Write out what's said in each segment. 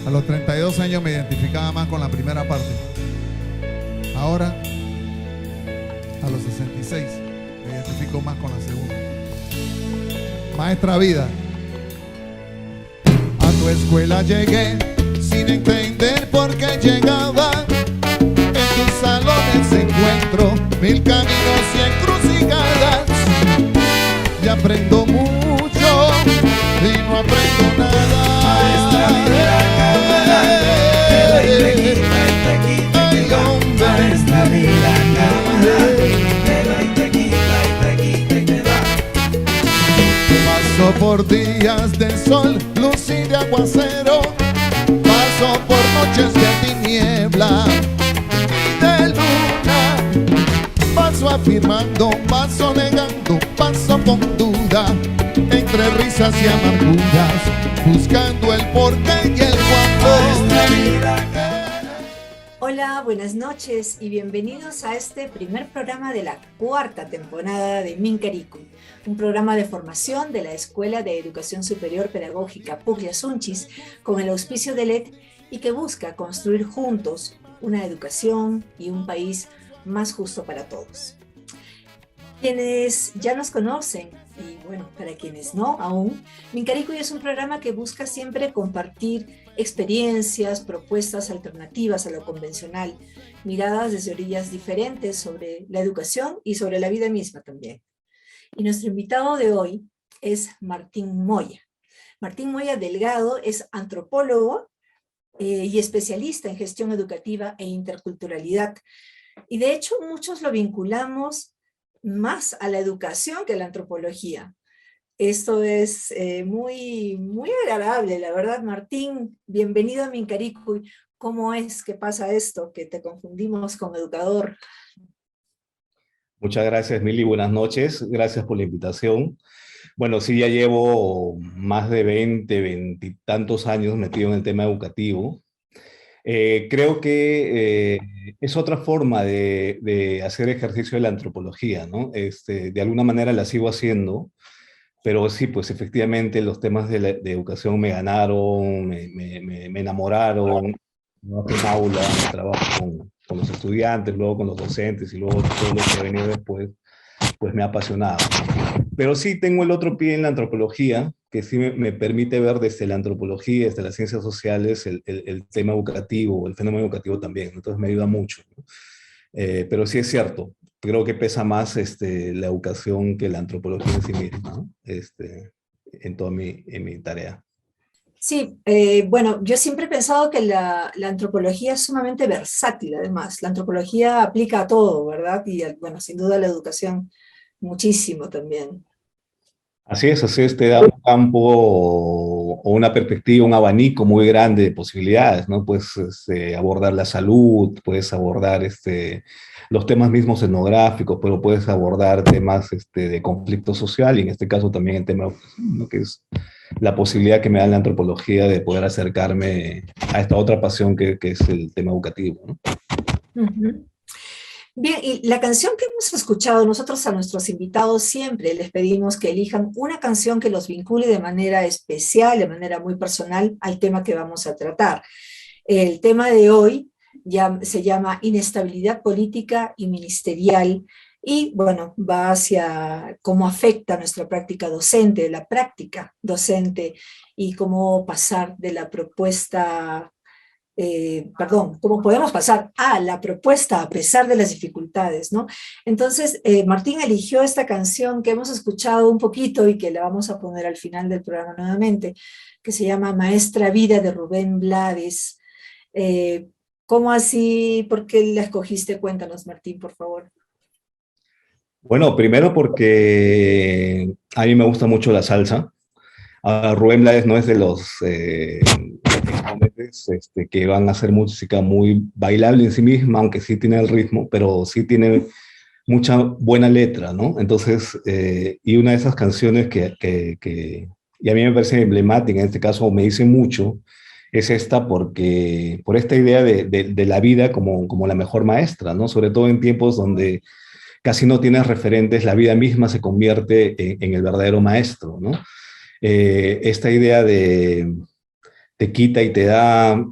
A los 32 años me identificaba más con la primera parte. Ahora, a los 66, me identifico más con la segunda. Maestra Vida. A tu escuela llegué sin entender por qué llegaba. En tus salones encuentro mil caminos y encrucijadas. Y aprendo mucho y no aprendo nada. Maestra Vida, te doy, te quita y te quita y te da. Maestra Vida, te doy, te quita y te quita y te da. Paso por días de sol, luz y de aguacero. Paso por noches de tiniebla y de luna. Paso afirmando, paso negando, paso con duda, entre risas y amarguras, buscando el porqué y el cuándo. Hola, buenas noches y bienvenidos a este primer programa de la cuarta temporada de Minkariku, un programa de formación de la Escuela de Educación Superior Pedagógica Puglia Sunchis con el auspicio de LED y que busca construir juntos una educación y un país más justo para todos. Quienes ya nos conocen, y bueno, para quienes no aún, Minkariku es un programa que busca siempre compartir experiencias, propuestas alternativas a lo convencional, miradas desde orillas diferentes sobre la educación y sobre la vida misma también. Y nuestro invitado de hoy es Martín Moya. Martín Moya Delgado es antropólogo y especialista en gestión educativa e interculturalidad. Y de hecho muchos lo vinculamos más a la educación que a la antropología. Esto es muy agradable, la verdad. Martín, bienvenido a Minkariku. ¿Cómo es que pasa esto, que te confundimos con educador? Muchas gracias, Mili. Buenas noches. Gracias por la invitación. Bueno, sí, ya llevo más de 20 y tantos años metido en el tema educativo. Creo que es otra forma de hacer ejercicio de la antropología, ¿no? De alguna manera la sigo haciendo, pero sí, pues efectivamente los temas de educación me ganaron, me enamoraron. Trabajo en aula, trabajo con los estudiantes, luego con los docentes y luego todo lo que ha venido después, pues me ha apasionado. Pero sí tengo el otro pie en la antropología, que sí me permite ver desde la antropología, desde las ciencias sociales, el tema educativo, el fenómeno educativo también. Entonces me ayuda mucho, ¿no? Pero sí es cierto, creo que pesa más la educación que la antropología en sí misma, ¿no? En mi tarea. Sí, bueno, yo siempre he pensado que la antropología es sumamente versátil, además. La antropología aplica a todo, ¿verdad? Y, bueno, sin duda la educación muchísimo también. Así es, te da un campo o una perspectiva, un abanico muy grande de posibilidades, ¿no? Puedes abordar la salud, puedes abordar los temas mismos etnográficos, pero puedes abordar temas de conflicto social y en este caso también el tema, ¿no? Que es la posibilidad que me da la antropología de poder acercarme a esta otra pasión que es el tema educativo, ¿no? Uh-huh. Bien, y la canción que hemos escuchado, nosotros a nuestros invitados siempre les pedimos que elijan una canción que los vincule de manera especial, de manera muy personal, al tema que vamos a tratar. El tema de hoy ya se llama Inestabilidad Política y Ministerial, y bueno, va hacia cómo afecta nuestra práctica docente, la práctica docente, y cómo pasar de la propuesta... cómo podemos pasar a la propuesta a pesar de las dificultades, ¿no? Entonces, Martín eligió esta canción que hemos escuchado un poquito y que la vamos a poner al final del programa nuevamente, que se llama Maestra Vida de Rubén Blades. ¿Cómo así? ¿Por qué la escogiste? Cuéntanos, Martín, por favor. Bueno, primero porque a mí me gusta mucho la salsa. Rubén Blades no es de los jóvenes que van a hacer música muy bailable en sí misma, aunque sí tiene el ritmo, pero sí tiene mucha buena letra, ¿no? Entonces, y una de esas canciones y a mí me parece emblemática, en este caso me dice mucho, es esta porque, por esta idea de la vida como la mejor maestra, ¿no? Sobre todo en tiempos donde casi no tienes referentes, la vida misma se convierte en el verdadero maestro, ¿no? Esta idea te quita y te da,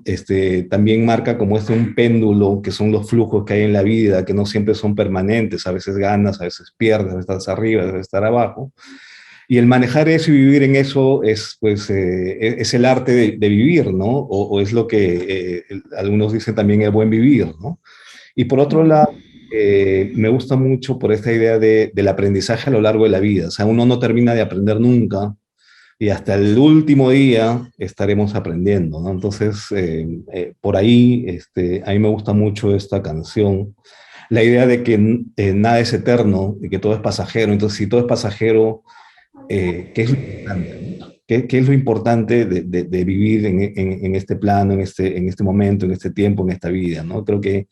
también marca como un péndulo, que son los flujos que hay en la vida, que no siempre son permanentes, a veces ganas, a veces pierdes, a veces estás arriba, a veces estás abajo. Y el manejar eso y vivir en eso es, pues, es el arte de vivir, ¿no? O es lo que algunos dicen también el buen vivir, ¿no? Y por otro lado, me gusta mucho por esta idea del aprendizaje a lo largo de la vida. O sea, uno no termina de aprender nunca y hasta el último día estaremos aprendiendo, ¿no? Entonces, por ahí, a mí me gusta mucho esta canción. La idea de que nada es eterno y que todo es pasajero. Entonces, si todo es pasajero, ¿qué es lo importante? ¿Qué es lo importante de vivir en este plano, en este momento, en este tiempo, en esta vida, ¿no? Creo que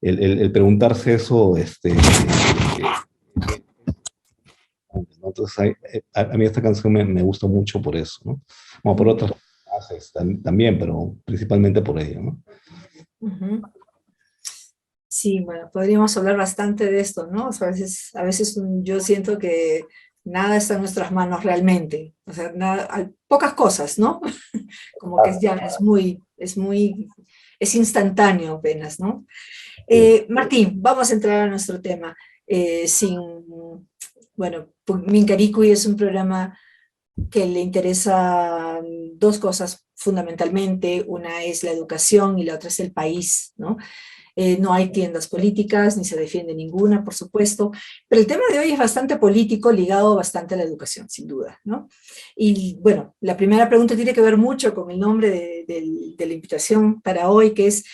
el preguntarse eso, ¿no? Entonces, a mí esta canción me gusta mucho por eso, ¿no? Como por otras cosas también, pero principalmente por ello, ¿no? Ujú. Sí, bueno, podríamos hablar bastante de esto, ¿no? O sea, a veces yo siento que nada está en nuestras manos realmente. O sea, hay pocas cosas, ¿no? Como que ya es instantáneo apenas, ¿no? Martín, vamos a entrar a nuestro tema. Bueno, Mincaricui es un programa que le interesa dos cosas fundamentalmente. Una es la educación y la otra es el país, ¿no? No hay tiendas políticas, ni se defiende ninguna, por supuesto, pero el tema de hoy es bastante político, ligado bastante a la educación, sin duda, ¿no? Y bueno, la primera pregunta tiene que ver mucho con el nombre de la invitación para hoy, que es: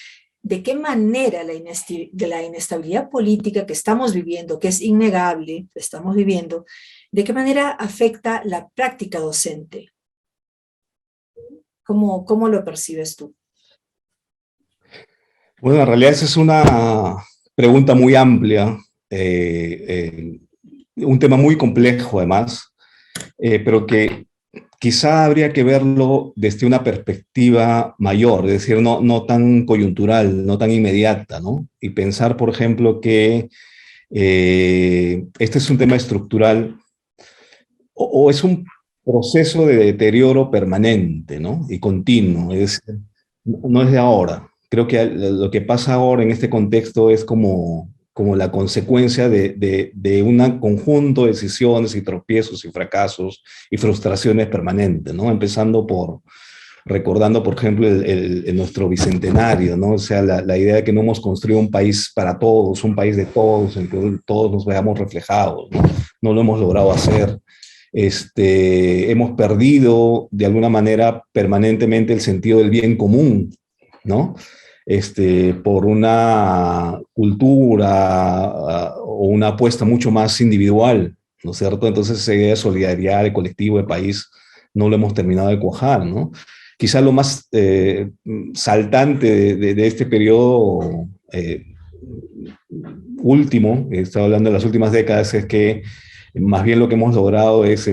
¿de qué manera la inestabilidad política que estamos viviendo, que es innegable, estamos viviendo, de qué manera afecta la práctica docente? ¿Cómo lo percibes tú? Bueno, en realidad esa es una pregunta muy amplia, un tema muy complejo además, pero que quizá habría que verlo desde una perspectiva mayor, es decir, no tan coyuntural, no tan inmediata, ¿no? Y pensar, por ejemplo, que este es un tema estructural o es un proceso de deterioro permanente, ¿no? Y continuo, no es de ahora. Creo que lo que pasa ahora en este contexto es como la consecuencia de un conjunto de decisiones y tropiezos y fracasos y frustraciones permanentes, ¿no? Empezando recordando, por ejemplo, nuestro bicentenario, ¿no? O sea, la idea de que no hemos construido un país para todos, un país de todos, en que todos nos veamos reflejados, ¿no? No lo hemos logrado hacer. Hemos perdido de alguna manera permanentemente el sentido del bien común, ¿no? Por una cultura o una apuesta mucho más individual, ¿no es cierto? Entonces esa idea de solidaridad, de colectivo, de país, no lo hemos terminado de cuajar, ¿no? Quizá lo más saltante de este periodo último, estaba hablando de las últimas décadas, es que más bien lo que hemos logrado es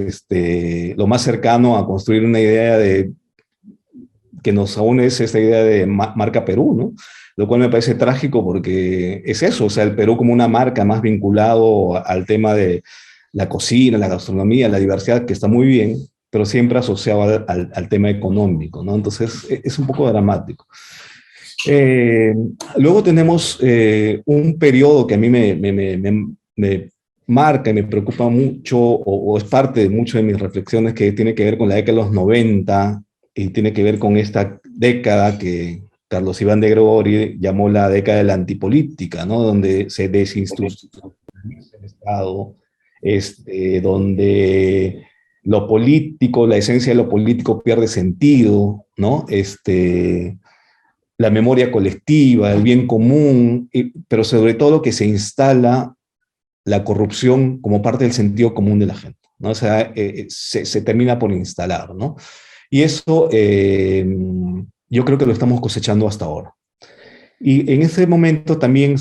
lo más cercano a construir una idea que nos aúne es esta idea de marca Perú, ¿no? Lo cual me parece trágico porque es eso, o sea, el Perú como una marca más vinculado al tema de la cocina, la gastronomía, la diversidad, que está muy bien, pero siempre asociado al tema económico, ¿no? Entonces es un poco dramático. Luego tenemos un periodo que a mí me marca y me preocupa mucho, o es parte de mucho de mis reflexiones, que tiene que ver con la década de los 90 y tiene que ver con esta década que Carlos Iván de Gregori llamó la década de la antipolítica, ¿no? Donde se desinstitucionaliza el Estado, donde lo político, la esencia de lo político pierde sentido, ¿no? La memoria colectiva, el bien común, pero sobre todo que se instala la corrupción como parte del sentido común de la gente, ¿no? O sea, se termina por instalar, ¿no? Y eso yo creo que lo estamos cosechando hasta ahora. Y en ese momento también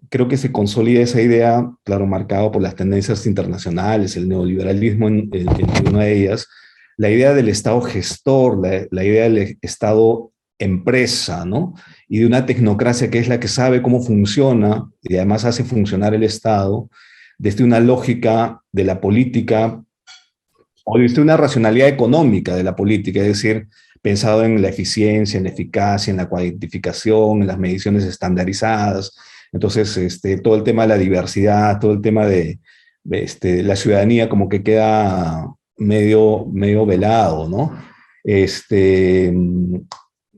creo que se consolida esa idea, claro, marcada por las tendencias internacionales, el neoliberalismo en una de ellas, la idea del Estado gestor, la idea del Estado empresa, ¿no? Y de una tecnocracia que es la que sabe cómo funciona y además hace funcionar el Estado desde una lógica de la política o desde una racionalidad económica de la política, es decir, pensado en la eficiencia, en la eficacia, en la cuantificación, en las mediciones estandarizadas. Entonces, todo el tema de la diversidad, todo el tema de la ciudadanía como que queda medio velado, ¿no? Este,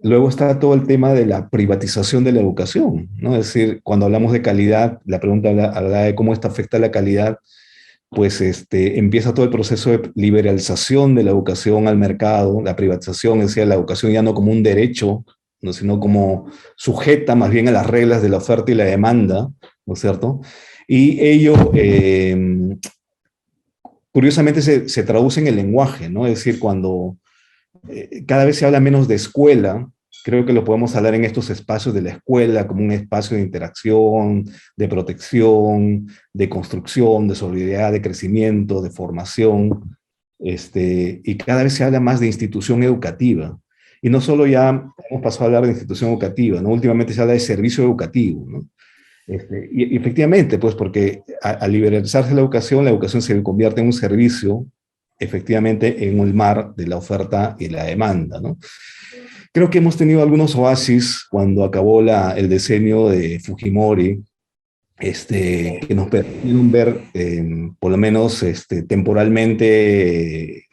Luego está todo el tema de la privatización de la educación, ¿no? Es decir, cuando hablamos de calidad, la pregunta habla de cómo esto afecta la calidad, pues empieza todo el proceso de liberalización de la educación al mercado, la privatización, es decir, la educación ya no como un derecho, ¿no? Sino como sujeta más bien a las reglas de la oferta y la demanda, ¿no es cierto? Y ello, curiosamente, se traduce en el lenguaje, ¿no? Es decir, cuando cada vez se habla menos de escuela, creo que lo podemos hablar en estos espacios de la escuela como un espacio de interacción, de protección, de construcción, de solidaridad, de crecimiento, de formación, y cada vez se habla más de institución educativa. Y no solo ya hemos pasado a hablar de institución educativa, ¿no? Últimamente se habla de servicio educativo, ¿no? Y efectivamente, pues porque al liberalizarse la educación se convierte en un servicio, efectivamente, en un mar de la oferta y la demanda, ¿no? Creo que hemos tenido algunos oasis cuando acabó el decenio de Fujimori, que nos permitieron ver, por lo menos temporalmente,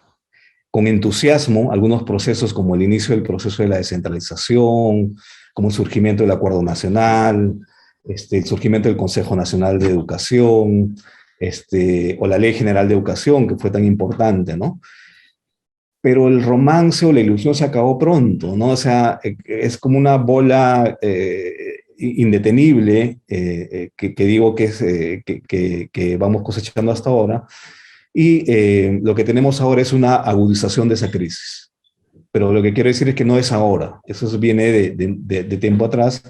con entusiasmo, algunos procesos como el inicio del proceso de la descentralización, como el surgimiento del Acuerdo Nacional, el surgimiento del Consejo Nacional de Educación, o la Ley General de Educación, que fue tan importante, ¿no? Pero el romance o la ilusión se acabó pronto, ¿no? O sea, es como una bola indetenible que digo que, que vamos cosechando hasta ahora, y lo que tenemos ahora es una agudización de esa crisis. Pero lo que quiero decir es que no es ahora, eso viene de tiempo atrás,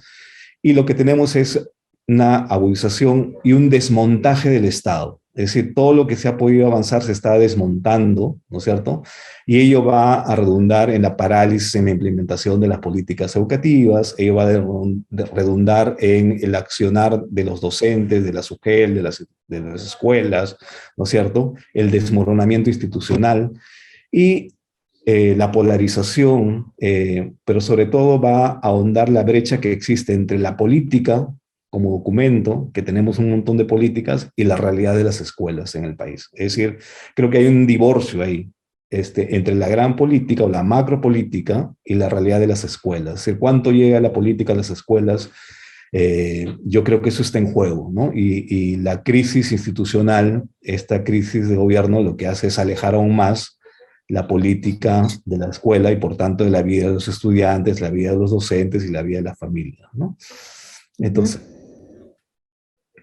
y lo que tenemos es una agudización y un desmontaje del Estado. Es decir, todo lo que se ha podido avanzar se está desmontando, ¿no es cierto? Y ello va a redundar en la parálisis en la implementación de las políticas educativas, ello va a redundar en el accionar de los docentes, de la SUGEL, de las escuelas, ¿no es cierto? El desmoronamiento institucional y la polarización, pero sobre todo va a ahondar la brecha que existe entre la política como documento, que tenemos un montón de políticas, y la realidad de las escuelas en el país. Es decir, creo que hay un divorcio ahí entre la gran política o la macropolítica y la realidad de las escuelas. Es decir, cuánto llega la política a las escuelas, yo creo que eso está en juego, ¿no? Y la crisis institucional, esta crisis de gobierno, lo que hace es alejar aún más la política de la escuela y por tanto de la vida de los estudiantes, la vida de los docentes y la vida de la familia, ¿no? Entonces,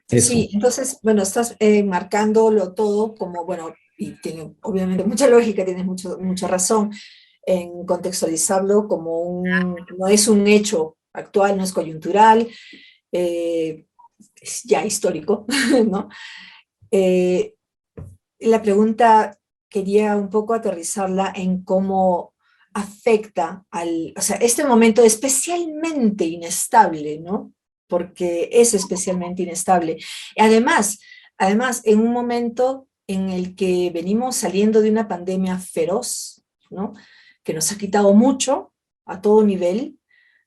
eso. Sí, entonces, bueno, estás marcándolo todo como, bueno, y tiene obviamente mucha lógica, tienes mucha razón en contextualizarlo como no es un hecho actual, no es coyuntural, es ya histórico, ¿no? La pregunta quería un poco aterrizarla en cómo afecta o sea, este momento especialmente inestable, ¿no? Porque es especialmente inestable. Además, en un momento en el que venimos saliendo de una pandemia feroz, ¿no? Que nos ha quitado mucho a todo nivel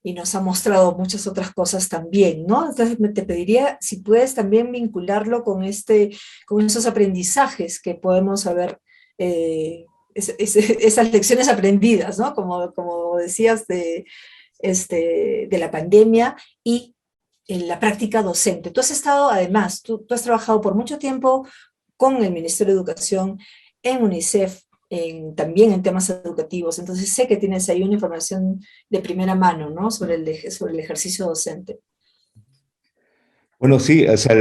y nos ha mostrado muchas otras cosas también, ¿no? Entonces te pediría si puedes también vincularlo con esos aprendizajes que podemos haber, esas lecciones aprendidas, ¿no? Como decías de la pandemia y en la práctica docente. Tú has estado, además, tú has trabajado por mucho tiempo con el Ministerio de Educación, en UNICEF, también en temas educativos, entonces sé que tienes ahí una información de primera mano, ¿no? Sobre el ejercicio docente. Bueno, sí, o sea,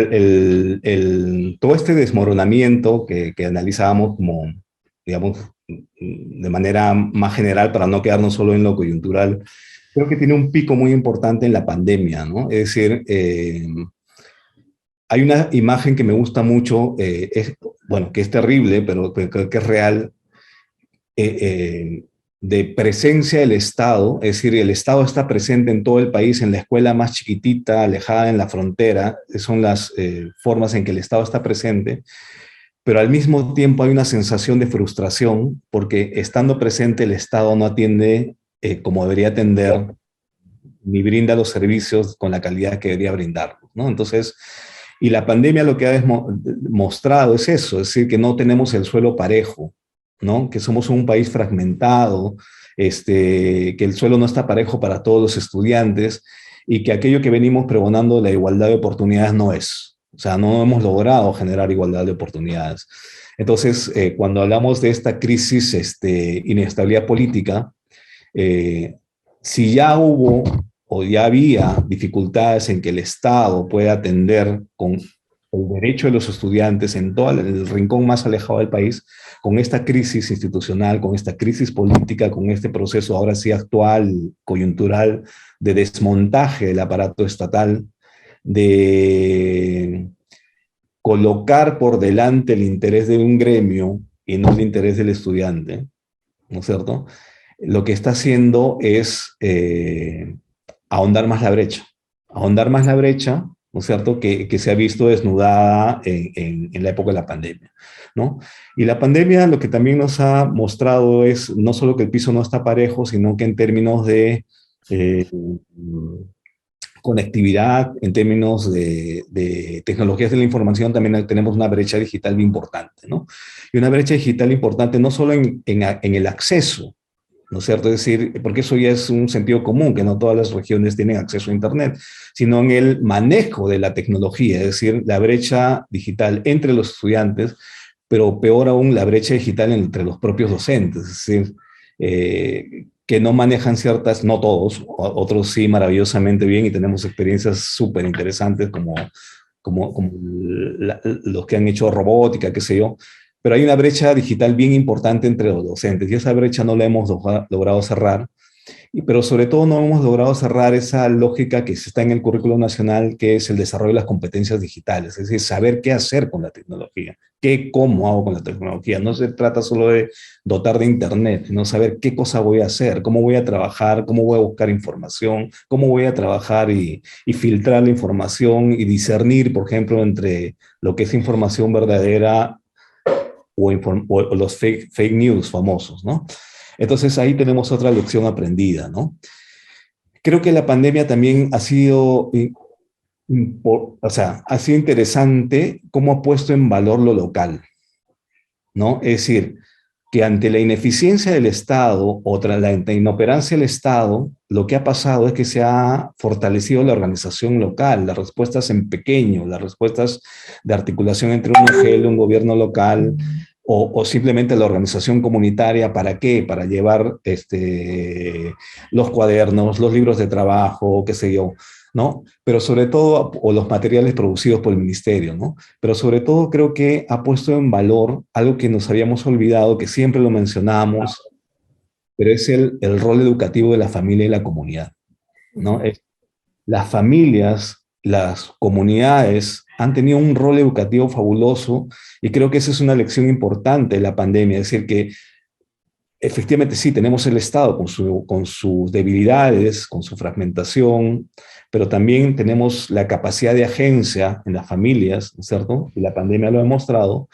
todo este desmoronamiento que analizábamos como, digamos, de manera más general para no quedarnos solo en lo coyuntural, creo que tiene un pico muy importante en la pandemia, ¿no? Es decir, hay una imagen que me gusta mucho, bueno, que es terrible, pero creo que es real, de presencia del Estado, es decir, el Estado está presente en todo el país, en la escuela más chiquitita, alejada en la frontera, son las formas en que el Estado está presente, pero al mismo tiempo hay una sensación de frustración porque estando presente el Estado no atiende como debería atender ni brinda los servicios con la calidad que debería brindar, ¿no? Entonces, y la pandemia lo que ha mostrado es eso, es decir, que no tenemos el suelo parejo, ¿no? Que somos un país fragmentado, que el suelo no está parejo para todos los estudiantes y que aquello que venimos pregonando, la igualdad de oportunidades, no es. O sea, no hemos logrado generar igualdad de oportunidades. Entonces, cuando hablamos de esta crisis, inestabilidad política, si ya hubo o ya había dificultades en que el Estado pueda atender con el derecho de los estudiantes en todo el rincón más alejado del país, con esta crisis institucional, con esta crisis política, con este proceso ahora sí actual, coyuntural, de desmontaje del aparato estatal, de colocar por delante el interés de un gremio y no el interés del estudiante, ¿no es cierto? Lo que está haciendo es ahondar más la brecha, ¿no es cierto?, que se ha visto desnudada en la época de la pandemia, ¿no? Y la pandemia lo que también nos ha mostrado es no solo que el piso no está parejo, sino que en términos de conectividad, en términos de tecnologías de la información, también tenemos una brecha digital importante, ¿no? Y una brecha digital importante no solo en el acceso, ¿no es cierto? Es decir, porque eso ya es un sentido común, que no todas las regiones tienen acceso a Internet, sino en el manejo de la tecnología, es decir, la brecha digital entre los estudiantes, pero peor aún la brecha digital entre los propios docentes, es decir, que no manejan ciertas, no todos, otros sí maravillosamente bien y tenemos experiencias súper interesantes como los que han hecho robótica, qué sé yo, pero hay una brecha digital bien importante entre los docentes y esa brecha no la hemos logrado cerrar, pero sobre todo no hemos logrado cerrar esa lógica que está en el currículo nacional, que es el desarrollo de las competencias digitales, es decir, saber qué hacer con la tecnología, cómo hago con la tecnología. No se trata solo de dotar de Internet, sino saber qué cosa voy a hacer, cómo voy a trabajar, cómo voy a buscar información, cómo voy a trabajar y filtrar la información y discernir, por ejemplo, entre lo que es información verdadera o los fake news famosos, ¿no? Entonces ahí tenemos otra lección aprendida, ¿no? Creo que la pandemia también ha sido, ha sido interesante cómo ha puesto en valor lo local, ¿no? Es decir, que ante la ineficiencia del Estado o tras la inoperancia del Estado, lo que ha pasado es que se ha fortalecido la organización local, las respuestas en pequeño, las respuestas de articulación entre un UGL, un gobierno local, o simplemente la organización comunitaria. ¿Para qué? Para llevar los cuadernos, los libros de trabajo, qué sé yo, ¿no? Pero sobre todo, o los materiales producidos por el ministerio, ¿no? Pero sobre todo creo que ha puesto en valor algo que nos habíamos olvidado, que siempre lo mencionamos, pero es el rol educativo de la familia y la comunidad, ¿no? Las familias, las comunidades han tenido un rol educativo fabuloso y creo que esa es una lección importante de la pandemia, es decir, que efectivamente sí, tenemos el Estado con sus debilidades, con su fragmentación, pero también tenemos la capacidad de agencia en las familias, ¿no es cierto? Y la pandemia lo ha demostrado.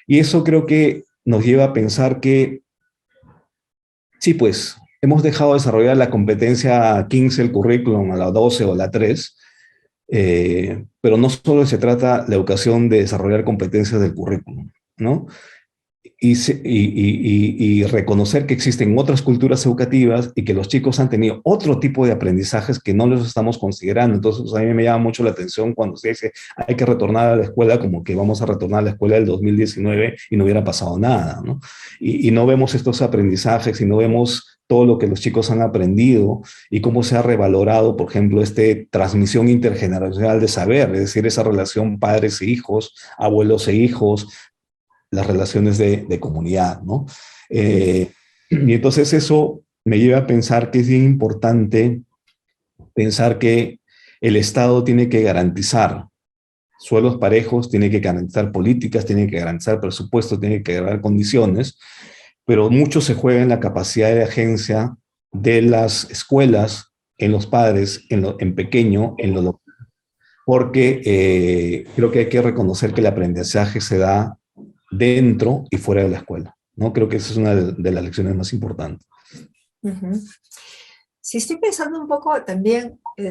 Y eso creo que nos lleva a pensar que sí, pues hemos dejado de desarrollar la competencia 15, el currículum, a la 12 o a la 3, pero no solo se trata la educación de desarrollar competencias del currículum, ¿no? Y reconocer que existen otras culturas educativas y que los chicos han tenido otro tipo de aprendizajes que no los estamos considerando. Entonces, a mí me llama mucho la atención cuando se dice hay que retornar a la escuela, como que vamos a retornar a la escuela del 2019 y no hubiera pasado nada, ¿no? Y no vemos estos aprendizajes y no vemos todo lo que los chicos han aprendido y cómo se ha revalorado, por ejemplo, transmisión intergeneracional de saber, es decir, esa relación padres e hijos, abuelos e hijos, las relaciones de comunidad, ¿no? Y entonces eso me lleva a pensar que es bien importante pensar que el Estado tiene que garantizar suelos parejos, tiene que garantizar políticas, tiene que garantizar presupuestos, tiene que dar condiciones, pero mucho se juega en la capacidad de agencia de las escuelas, en los padres, en pequeño, en lo local, porque creo que hay que reconocer que el aprendizaje se da dentro y fuera de la escuela, ¿no? Creo que esa es una de las lecciones más importantes. Ujú. Sí, estoy pensando un poco también, lo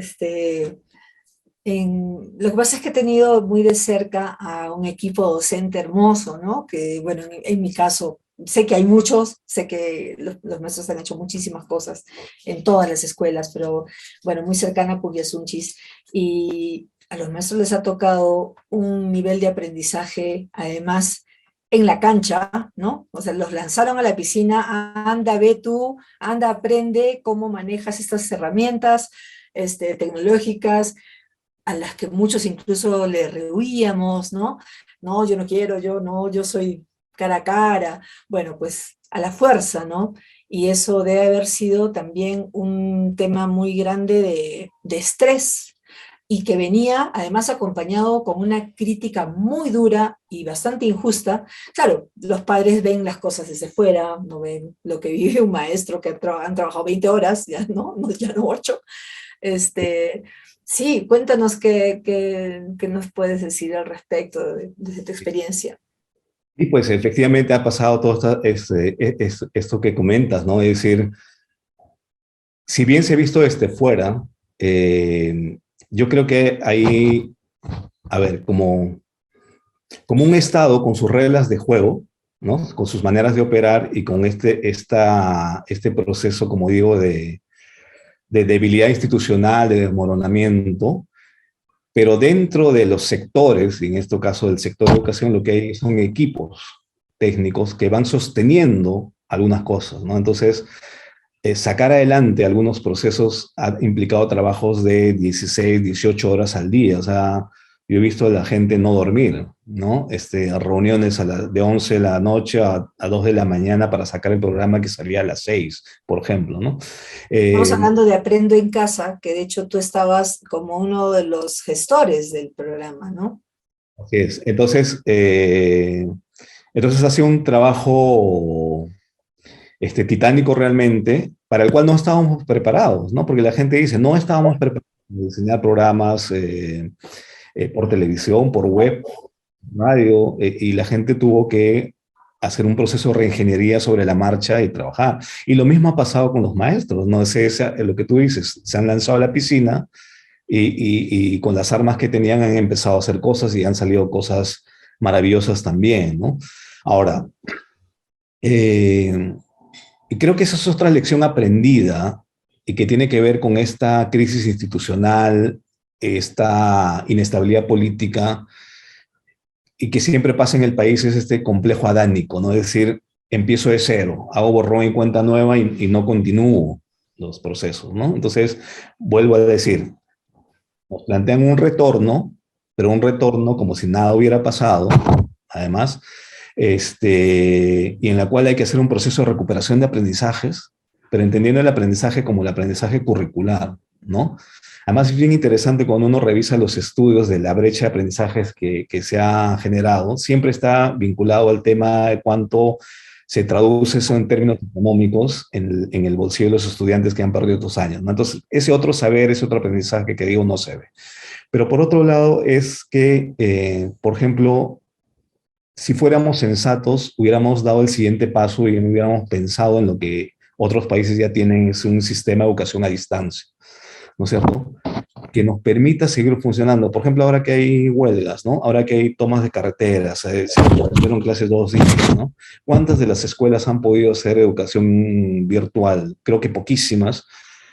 que pasa es que he tenido muy de cerca a un equipo docente hermoso, ¿no? Que, bueno, en mi caso, sé que hay muchos, sé que los maestros han hecho muchísimas cosas en todas las escuelas, pero, bueno, muy cercana a Puyasunchis. Y a los maestros les ha tocado un nivel de aprendizaje, además, en la cancha, ¿no? O sea, los lanzaron a la piscina, anda, ve tú, anda, aprende cómo manejas estas herramientas tecnológicas, a las que muchos incluso le rehuíamos, ¿no? No, yo no quiero, yo no, yo soy cara a cara. Bueno, pues a la fuerza, ¿no? Y eso debe haber sido también un tema muy grande de estrés y que venía además acompañado con una crítica muy dura y bastante injusta. Claro, los padres ven las cosas desde fuera, no ven lo que vive un maestro que han trabajado 20 horas, ya no, ya no 8. Este, sí, cuéntanos qué nos puedes decir al respecto de tu experiencia. Y pues efectivamente ha pasado todo esto que comentas, ¿no? Es decir, si bien se ha visto desde fuera, yo creo que hay, a ver, como un Estado con sus reglas de juego, ¿no? Con sus maneras de operar y con este proceso, como digo, de debilidad institucional, de desmoronamiento, pero dentro de los sectores, y en este caso del sector de educación, lo que hay son equipos técnicos que van sosteniendo algunas cosas, ¿no? Entonces, sacar adelante algunos procesos ha implicado trabajos de 16, 18 horas al día. O sea, yo he visto a la gente no dormir, ¿no? Reuniones de 11 de la noche a 2 de la mañana para sacar el programa que salía a las 6, por ejemplo, ¿no? Estamos Eh, hablando de Aprendo en Casa, que de hecho tú estabas como uno de los gestores del programa, ¿no? Así es. Entonces ha sido un trabajo titánico realmente, para el cual no estábamos preparados, ¿no? Porque la gente dice, no estábamos preparados para diseñar programas por televisión, por web, radio, y la gente tuvo que hacer un proceso de reingeniería sobre la marcha y trabajar. Y lo mismo ha pasado con los maestros, ¿no? Lo que tú dices, se han lanzado a la piscina y con las armas que tenían han empezado a hacer cosas y han salido cosas maravillosas también, ¿no? Ahora, eh, y creo que esa es otra lección aprendida y que tiene que ver con esta crisis institucional, esta inestabilidad política y que siempre pasa en el país, es este complejo adánico, ¿no? Es decir, empiezo de cero, hago borrón y cuenta nueva y no continúo los procesos, ¿no? Entonces, vuelvo a decir, nos plantean un retorno, pero un retorno como si nada hubiera pasado, además, y en la cual hay que hacer un proceso de recuperación de aprendizajes, pero entendiendo el aprendizaje como el aprendizaje curricular, ¿no? Además es bien interesante cuando uno revisa los estudios de la brecha de aprendizajes que se ha generado, siempre está vinculado al tema de cuánto se traduce eso en términos económicos en el bolsillo de los estudiantes que han perdido estos años, ¿no? Entonces, ese otro saber, ese otro aprendizaje que digo no se ve. Pero por otro lado es que, por ejemplo, si fuéramos sensatos, hubiéramos dado el siguiente paso y hubiéramos pensado en lo que otros países ya tienen, es un sistema de educación a distancia, ¿no es cierto? Que nos permita seguir funcionando. Por ejemplo, ahora que hay huelgas, ¿no? Ahora que hay tomas de carreteras, se interrumpieron clases 2 días, ¿no? ¿Cuántas de las escuelas han podido hacer educación virtual? Creo que poquísimas,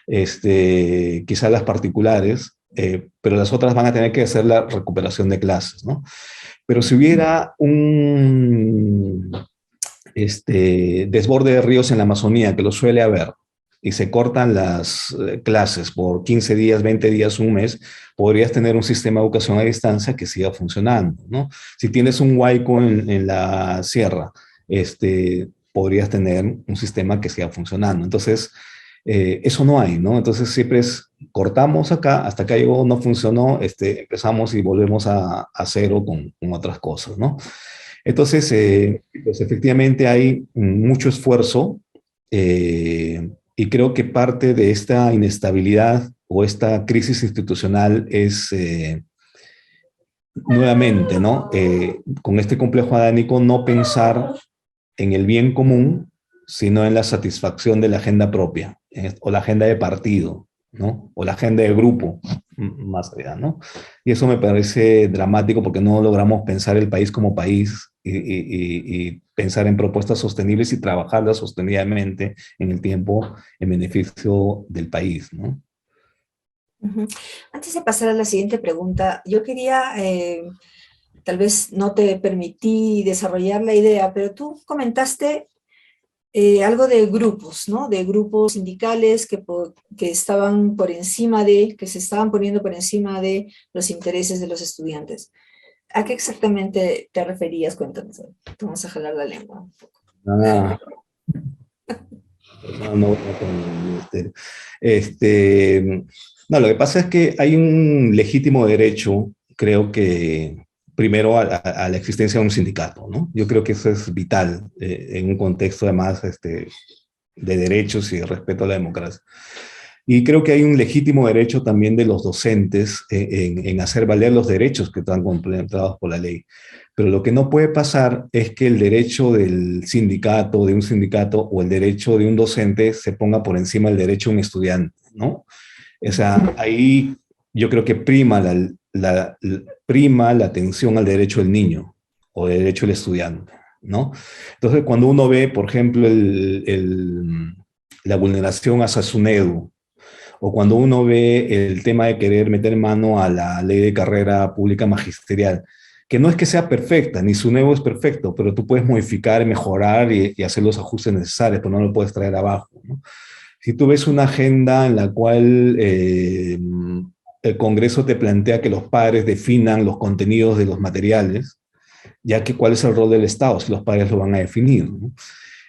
quizá las particulares, pero las otras van a tener que hacer la recuperación de clases, ¿no? Pero si hubiera un desborde de ríos en la Amazonía, que lo suele haber, y se cortan las clases por 15 días, 20 días, un mes, podrías tener un sistema de educación a distancia que siga funcionando, ¿no? Si tienes un huaico en la sierra, podrías tener un sistema que siga funcionando. Entonces, eso no hay, ¿no? Entonces siempre cortamos acá, hasta acá llegó, no funcionó, empezamos y volvemos a cero con otras cosas, ¿no? Entonces, pues efectivamente hay mucho esfuerzo y creo que parte de esta inestabilidad o esta crisis institucional es nuevamente, ¿no? Con este complejo adánico, no pensar en el bien común, sino en la satisfacción de la agenda propia, o la agenda de partido, ¿no? O la agenda de grupo, más allá, ¿no? Y eso me parece dramático porque no logramos pensar el país como país y pensar en propuestas sostenibles y trabajarlas sostenidamente en el tiempo en beneficio del país, ¿no? Ujú. Antes de pasar a la siguiente pregunta, yo quería, tal vez no te permití desarrollar la idea, pero tú comentaste algo de grupos, ¿no? De grupos sindicales que estaban por encima que se estaban poniendo por encima de los intereses de los estudiantes. ¿A qué exactamente te referías? Cuéntanos. Te vamos a jalar la lengua un poco. Ah, no, no, no con el ministerio. Este, no, lo que pasa es que hay un legítimo derecho, creo que primero a la existencia de un sindicato, ¿no? Yo creo que eso es vital en un contexto además de derechos y de respeto a la democracia. Y creo que hay un legítimo derecho también de los docentes en hacer valer los derechos que están contemplados por la ley. Pero lo que no puede pasar es que el derecho del sindicato, de un sindicato, o el derecho de un docente se ponga por encima del derecho de un estudiante, ¿no? O sea, ahí yo creo que prima la atención al derecho del niño o del derecho del estudiante, ¿no? Entonces, cuando uno ve, por ejemplo, la vulneración a Sasunedu, o cuando uno ve el tema de querer meter mano a la ley de carrera pública magisterial, que no es que sea perfecta, ni su nuevo es perfecto, pero tú puedes modificar, mejorar y hacer los ajustes necesarios, pero no lo puedes traer abajo, ¿no? Si tú ves una agenda en la cual el Congreso te plantea que los padres definan los contenidos de los materiales, ya que cuál es el rol del Estado, si los padres lo van a definir, ¿no?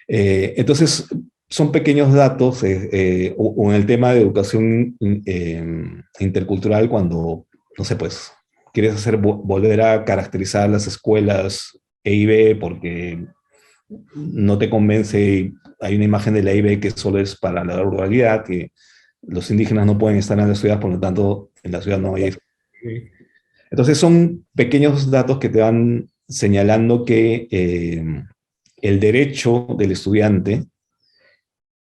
Entonces, son pequeños datos, o en el tema de educación intercultural, cuando, no sé, pues, quieres volver a caracterizar las escuelas EIB porque no te convence, y hay una imagen de la EIB que solo es para la ruralidad, que los indígenas no pueden estar en la ciudad, por lo tanto, en la ciudad no hay. Entonces, son pequeños datos que te van señalando que el derecho del estudiante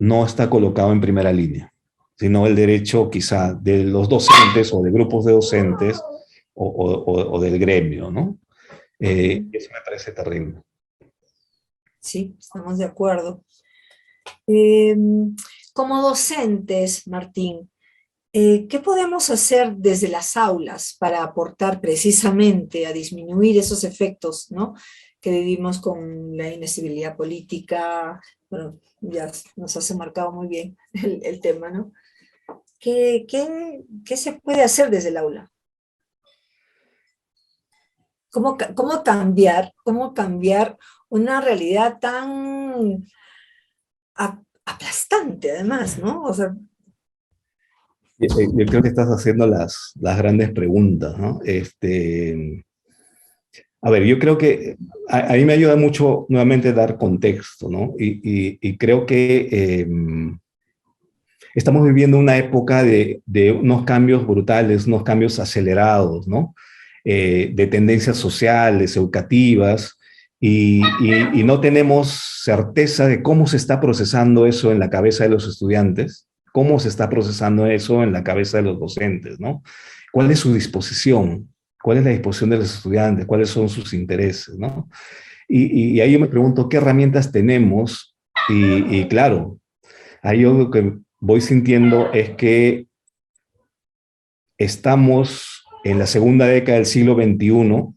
no está colocado en primera línea, sino el derecho quizá de los docentes o de grupos de docentes o del gremio, ¿no? Eso me parece terrible. Sí, estamos de acuerdo. Eh, Como docentes, Martín, ¿qué podemos hacer desde las aulas para aportar precisamente a disminuir esos efectos, ¿no?, que vivimos con la inestabilidad política? Bueno, ya nos has marcado muy bien el tema, ¿no? ¿Qué se puede hacer desde el aula? ¿Cómo cambiar una realidad tan aplastante, además, ¿no? O sea, Yo creo que estás haciendo las grandes preguntas, ¿no? A ver, yo creo que a mí me ayuda mucho nuevamente dar contexto, ¿no? Y creo que estamos viviendo una época de unos cambios brutales, unos cambios acelerados, ¿no? De tendencias sociales, educativas, y no tenemos certeza de cómo se está procesando eso en la cabeza de los estudiantes, cómo se está procesando eso en la cabeza de los docentes, ¿no? ¿Cuál es su disposición? ¿Cuál es la disposición de los estudiantes? ¿Cuáles son sus intereses, ¿no? Y ahí yo me pregunto, ¿qué herramientas tenemos? Y claro, ahí yo lo que voy sintiendo es que estamos en la segunda década del siglo XXI,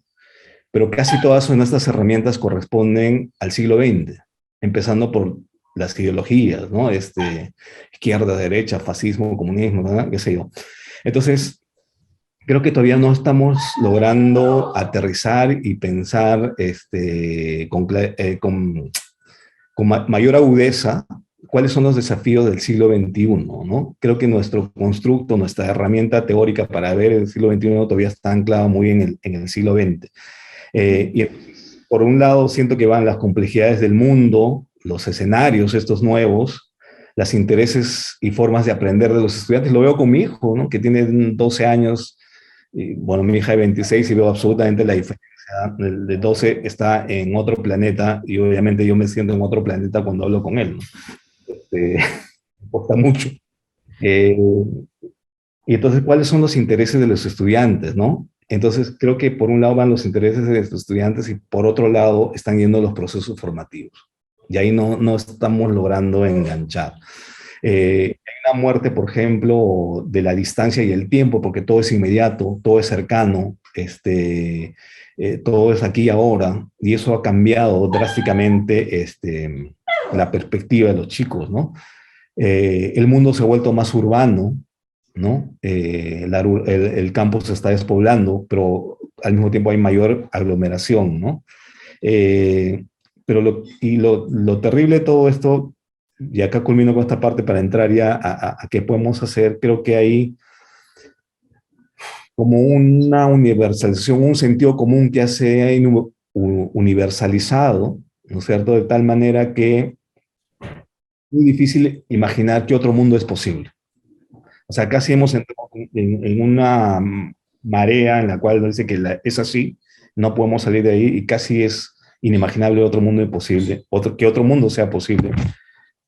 pero casi todas nuestras herramientas corresponden al siglo XX, empezando por las ideologías, ¿no? Izquierda, derecha, fascismo, comunismo, ¿no? Qué sé yo. Entonces, creo que todavía no estamos logrando aterrizar y pensar con mayor agudeza cuáles son los desafíos del siglo XXI, ¿no? Creo que nuestro constructo, nuestra herramienta teórica para ver el siglo XXI todavía está anclada muy en el siglo XX. Y por un lado siento que van las complejidades del mundo, los escenarios estos nuevos, los intereses y formas de aprender de los estudiantes. Lo veo con mi hijo, ¿no?, que tiene 12 años Y, bueno, mi hija de 26 y veo absolutamente la diferencia. El de 12 está en otro planeta y obviamente yo me siento en otro planeta cuando hablo con él, ¿no? Me importa mucho. Eh, y entonces, ¿cuáles son los intereses de los estudiantes, no? Entonces, creo que por un lado van los intereses de los estudiantes y por otro lado están yendo los procesos formativos. Y ahí no estamos logrando enganchar. Hay una muerte, por ejemplo, de la distancia y el tiempo, porque todo es inmediato, todo es cercano, todo es aquí y ahora, y eso ha cambiado drásticamente la perspectiva de los chicos, ¿no? El mundo se ha vuelto más urbano, ¿no? El campo se está despoblando, pero al mismo tiempo hay mayor aglomeración, ¿no? Eh, pero lo terrible de todo esto, y acá culmino con esta parte para entrar ya a qué podemos hacer, creo que hay como una universalización, un sentido común que se ha universalizado, ¿no es cierto? De tal manera que es muy difícil imaginar que otro mundo es posible. O sea, casi hemos entrado en una marea en la cual nos dice que es así, no podemos salir de ahí y casi es inimaginable otro mundo imposible, que otro mundo sea posible,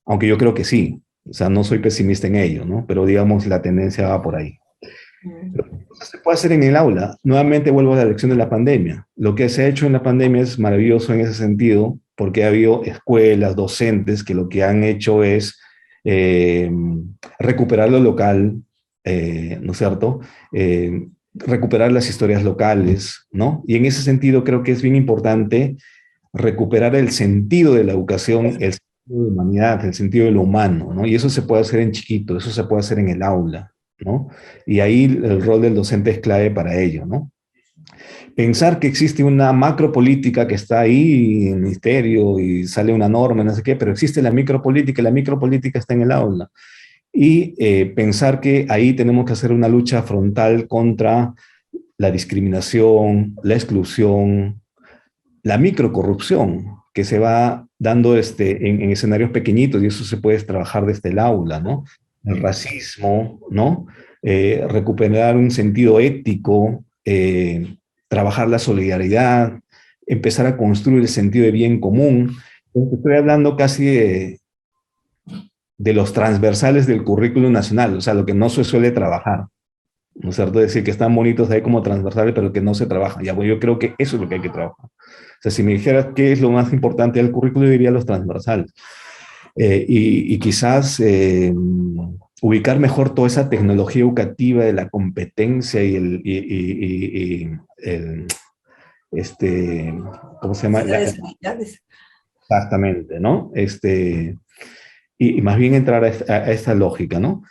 aunque yo creo que sí. O sea, no soy pesimista en ello, ¿no? Pero digamos, la tendencia va por ahí. Pero ¿qué se puede hacer en el aula? Nuevamente vuelvo a la lección de la pandemia. Lo que se ha hecho en la pandemia es maravilloso en ese sentido, porque ha habido escuelas, docentes, que lo que han hecho es eh, recuperar lo local, ¿no es cierto? Recuperar las historias locales, ¿no? Y en ese sentido creo que es bien importante recuperar el sentido de la educación, el sentido de humanidad, el sentido de lo humano, ¿no? Y eso se puede hacer en chiquito, eso se puede hacer en el aula, ¿no? Y ahí el rol del docente es clave para ello, ¿no? Pensar que existe una macropolítica que está ahí en el ministerio y sale una norma, no sé qué, pero existe la micropolítica y la micropolítica está en el aula. Y pensar que ahí tenemos que hacer una lucha frontal contra la discriminación, la exclusión, la microcorrupción que se va dando en escenarios pequeñitos y eso se puede trabajar desde el aula, ¿no? El racismo, ¿no? Recuperar un sentido ético, trabajar la solidaridad, empezar a construir el sentido de bien común. Estoy hablando casi de los transversales del currículum nacional, o sea, lo que no se suele trabajar, ¿no es cierto? Decir que están bonitos ahí como transversales, pero que no se trabajan. Ya, pues yo creo que eso es lo que hay que trabajar. O sea, si me dijeras qué es lo más importante del currículum, diría los transversales. Y quizás ubicar mejor toda esa tecnología educativa de la competencia ¿cómo se llama? Exactamente, ¿no? Y más bien entrar a esta lógica, ¿no?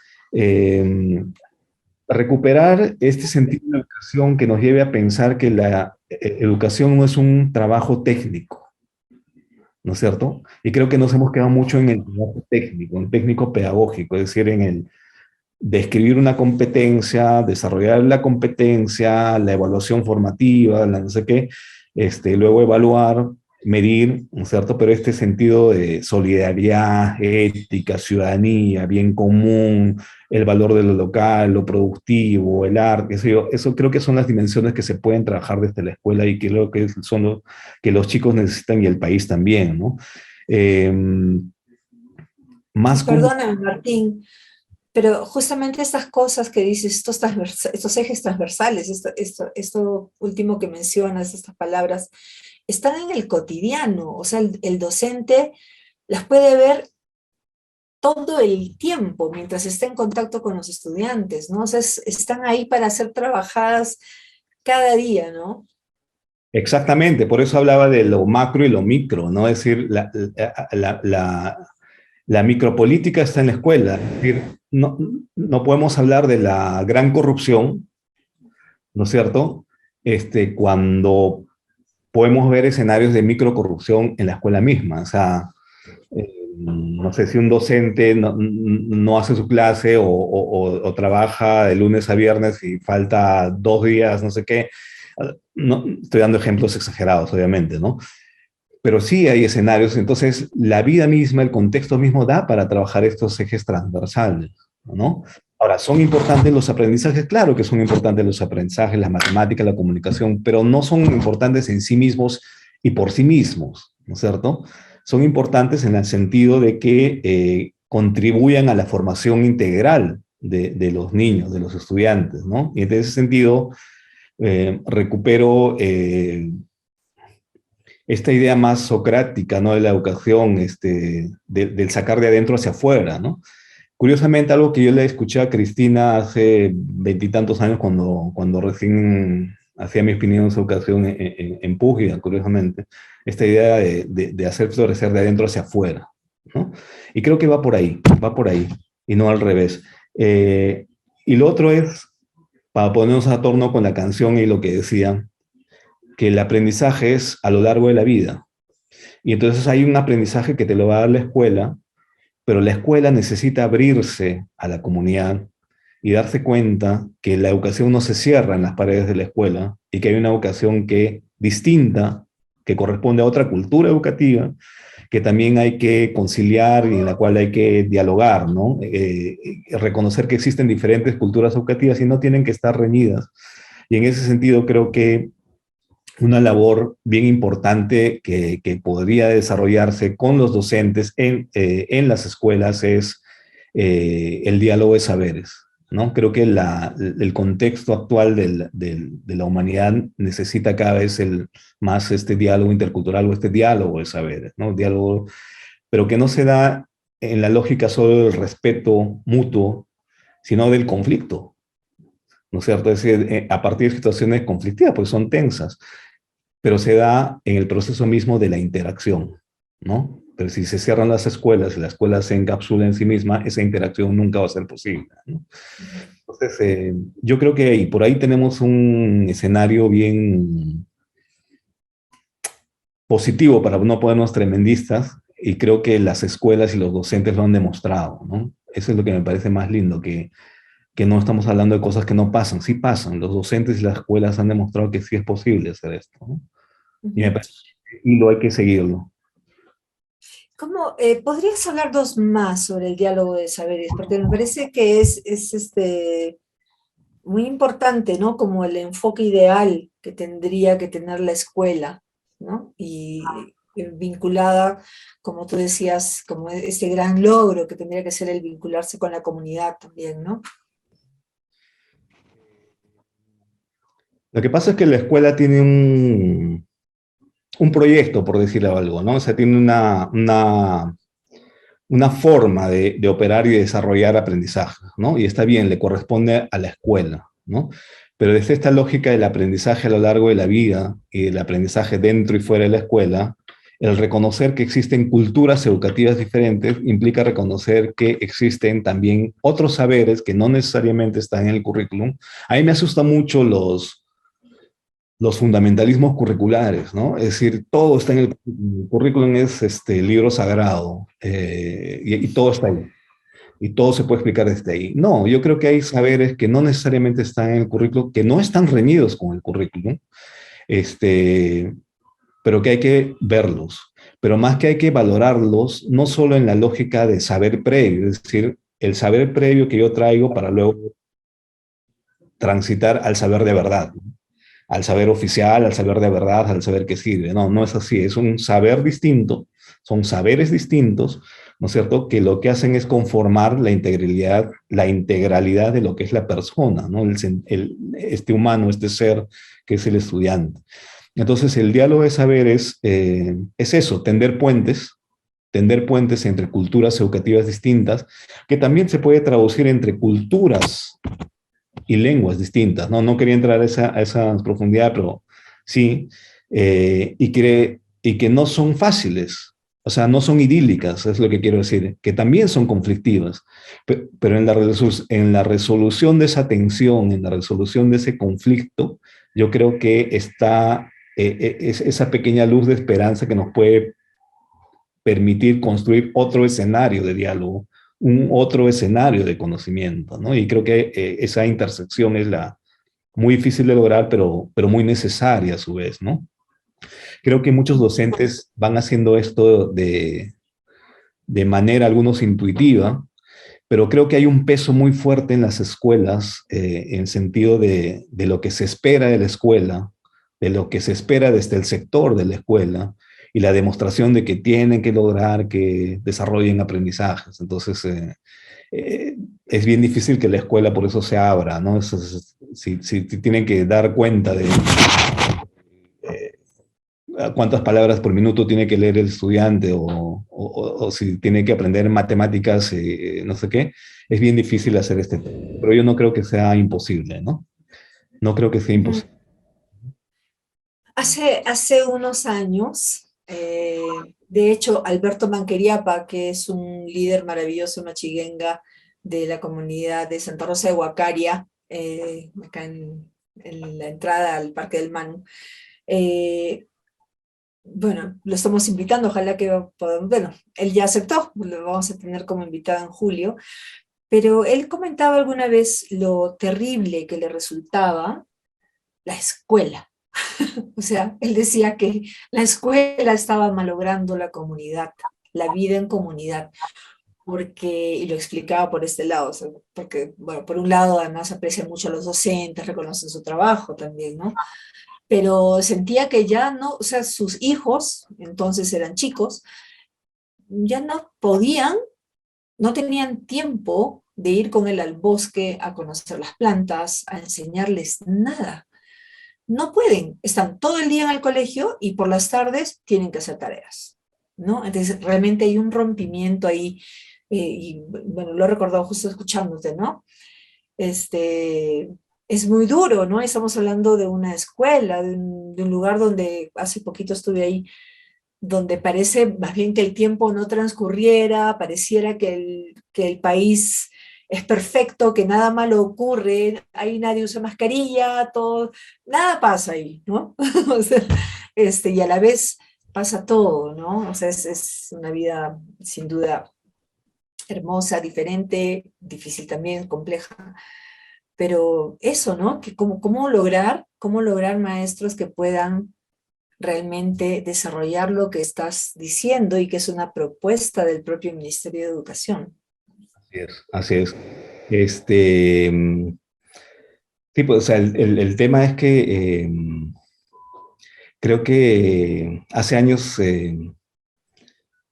Recuperar este sentido de educación que nos lleve a pensar que la educación no es un trabajo técnico, ¿no es cierto? Y creo que nos hemos quedado mucho en el trabajo técnico, en técnico pedagógico, es decir, en el describir una competencia, desarrollar la competencia, la evaluación formativa, la no sé qué, luego evaluar, medir, ¿no es cierto? Pero este sentido de solidaridad, ética, ciudadanía, bien común, el valor de lo local, lo productivo, el arte, eso creo que son las dimensiones que se pueden trabajar desde la escuela y que creo que son lo que los chicos necesitan y el país también, ¿no? Más Perdóname, Martín, pero justamente estas cosas que dices, estos ejes transversales, esto último que mencionas, estas palabras, están en el cotidiano, o sea, el docente las puede ver todo el tiempo mientras está en contacto con los estudiantes, ¿no? O sea, están ahí para ser trabajadas cada día, ¿no? Exactamente, por eso hablaba de lo macro y lo micro, ¿no? Es decir, la micropolítica está en la escuela, es decir, no podemos hablar de la gran corrupción, ¿no es cierto? Cuando podemos ver escenarios de microcorrupción en la escuela misma, o sea, no sé si un docente no hace su clase o trabaja de lunes a viernes y falta 2 días, no sé qué. No, estoy dando ejemplos exagerados, obviamente, ¿no? Pero sí hay escenarios, entonces la vida misma, el contexto mismo da para trabajar estos ejes transversales, ¿no? Ahora, ¿son importantes los aprendizajes? Claro que son importantes los aprendizajes, las matemáticas, la comunicación, pero no son importantes en sí mismos y por sí mismos, ¿no es cierto? Son importantes en el sentido de que contribuyan a la formación integral de los niños, de los estudiantes, ¿no? Y en ese sentido, recupero esta idea más socrática, ¿no? De la educación, del sacar de adentro hacia afuera, ¿no? Curiosamente, algo que yo le escuché a Cristina hace veintitantos años cuando recién hacía mis opiniones sobre educación en Puglia, curiosamente, esta idea de hacer florecer de adentro hacia afuera, ¿no? Y creo que va por ahí, y no al revés. Y lo otro es, para ponernos a torno con la canción y lo que decía, que el aprendizaje es a lo largo de la vida. Y entonces hay un aprendizaje que te lo va a dar la escuela, pero la escuela necesita abrirse a la comunidad y darse cuenta que la educación no se cierra en las paredes de la escuela y que hay una educación distinta, que corresponde a otra cultura educativa, que también hay que conciliar y en la cual hay que dialogar, ¿no? Reconocer que existen diferentes culturas educativas y no tienen que estar reñidas. Y en ese sentido creo que una labor bien importante que podría desarrollarse con los docentes en las escuelas es el diálogo de saberes, ¿no? Creo que el contexto actual de la humanidad necesita cada vez más este diálogo intercultural o este diálogo de saberes, ¿no? Diálogo, pero que no se da en la lógica solo del respeto mutuo, sino del conflicto, ¿no es cierto? Es decir, a partir de situaciones conflictivas, pues son tensas, pero se da en el proceso mismo de la interacción, ¿no? Pero si se cierran las escuelas y la escuela se encapsula en sí misma, esa interacción nunca va a ser posible, ¿no? Entonces, yo creo que por ahí tenemos un escenario bien positivo para no ponernos tremendistas, y creo que las escuelas y los docentes lo han demostrado, ¿no? Eso es lo que me parece más lindo, que no estamos hablando de cosas que no pasan, sí pasan. Los docentes y las escuelas han demostrado que sí es posible hacer esto, ¿no? Y, y lo hay que seguirlo. ¿Cómo, podrías hablarnos más sobre el diálogo de saberes? Porque me parece que es muy importante, ¿no? Como el enfoque ideal que tendría que tener la escuela, ¿no? Y vinculada, como tú decías, como ese gran logro que tendría que ser el vincularse con la comunidad también, ¿no? Lo que pasa es que la escuela tiene un proyecto, por decirle algo, ¿no? O sea, tiene una forma de operar y de desarrollar aprendizaje, ¿no? Y está bien, le corresponde a la escuela, ¿no? Pero desde esta lógica del aprendizaje a lo largo de la vida y del aprendizaje dentro y fuera de la escuela, el reconocer que existen culturas educativas diferentes implica reconocer que existen también otros saberes que no necesariamente están en el currículum. A mí me asusta mucho los fundamentalismos curriculares, ¿no? Es decir, todo está en el currículum, es libro sagrado, y todo está ahí, y todo se puede explicar desde ahí. No, yo creo que hay saberes que no necesariamente están en el currículum, que no están reñidos con el currículum, pero que hay que verlos. Pero más que hay que valorarlos, no solo en la lógica de saber previo, es decir, el saber previo que yo traigo para luego transitar al saber de verdad, ¿no? Al saber oficial, al saber de verdad, al saber que sirve. No, no es así, es un saber distinto, son saberes distintos, ¿no es cierto?, que lo que hacen es conformar la integralidad de lo que es la persona, ¿no? Este humano, este ser que es el estudiante. Entonces, el diálogo de saberes es eso, tender puentes entre culturas educativas distintas, que también se puede traducir entre culturas y lenguas distintas, ¿no? No quería entrar a esa profundidad, pero sí, y que no son fáciles, o sea, no son idílicas, es lo que quiero decir, que también son conflictivas, pero en la resolución de esa tensión, en la resolución de ese conflicto, yo creo que está esa pequeña luz de esperanza que nos puede permitir construir otro escenario de diálogo, un otro escenario de conocimiento, ¿no? Y creo que esa intersección es muy difícil de lograr, pero muy necesaria a su vez, ¿no? Creo que muchos docentes van haciendo esto de manera, algunos intuitiva, pero creo que hay un peso muy fuerte en las escuelas, en sentido de lo que se espera de la escuela, de lo que se espera desde el sector de la escuela, y la demostración de que tienen que lograr que desarrollen aprendizajes. Entonces, es bien difícil que la escuela por eso se abra, ¿no? Si tienen que dar cuenta de cuántas palabras por minuto tiene que leer el estudiante o si tiene que aprender matemáticas, no sé qué, es bien difícil hacer este tema. Pero yo no creo que sea imposible, ¿no? No creo que sea Ujú. imposible. Hace unos años, de hecho, Alberto Manqueriapa, que es un líder maravilloso machiguenga de la comunidad de Santa Rosa de Huacaria, acá en la entrada al Parque del Manu, eh, bueno, lo estamos invitando, ojalá que podamos, bueno, él ya aceptó, lo vamos a tener como invitado en julio, pero él comentaba alguna vez lo terrible que le resultaba la escuela. O sea, él decía que la escuela estaba malogrando la comunidad, la vida en comunidad, porque, y lo explicaba por este lado, o sea, porque, bueno, por un lado además aprecia mucho a los docentes, reconocen su trabajo también, ¿no? Pero sentía que ya no, o sea, sus hijos, entonces eran chicos, ya no podían, no tenían tiempo de ir con él al bosque a conocer las plantas, a enseñarles nada. No pueden, están todo el día en el colegio y por las tardes tienen que hacer tareas, ¿no? Entonces realmente hay un rompimiento ahí, y bueno, lo he recordado justo escuchándote, ¿no? Este, es muy duro, ¿no? Estamos hablando de una escuela, de un lugar donde hace poquito estuve ahí, donde parece más bien que el tiempo no transcurriera, pareciera que el país es perfecto, que nada malo ocurre, ahí nadie usa mascarilla, todo, nada pasa ahí, ¿no? O sea, y a la vez pasa todo, ¿no? O sea, es una vida sin duda hermosa, diferente, difícil también, compleja, pero eso, ¿no? Que cómo lograr maestros que puedan realmente desarrollar lo que estás diciendo y que es una propuesta del propio Ministerio de Educación. Así es, así es. Este, sí, pues, o sea, el tema es que creo que hace años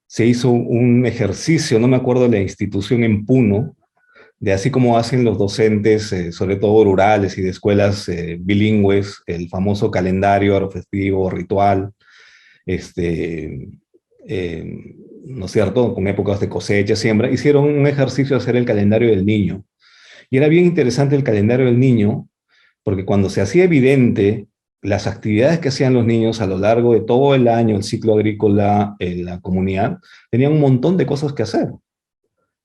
se hizo un ejercicio, no me acuerdo de la institución en Puno, de así como hacen los docentes, sobre todo rurales y de escuelas bilingües, el famoso calendario aerofestivo ritual, este, ¿no es cierto?, con épocas de cosecha, siembra, hicieron un ejercicio de hacer el calendario del niño. Y era bien interesante el calendario del niño, porque cuando se hacía evidente las actividades que hacían los niños a lo largo de todo el año, el ciclo agrícola en la comunidad, tenían un montón de cosas que hacer.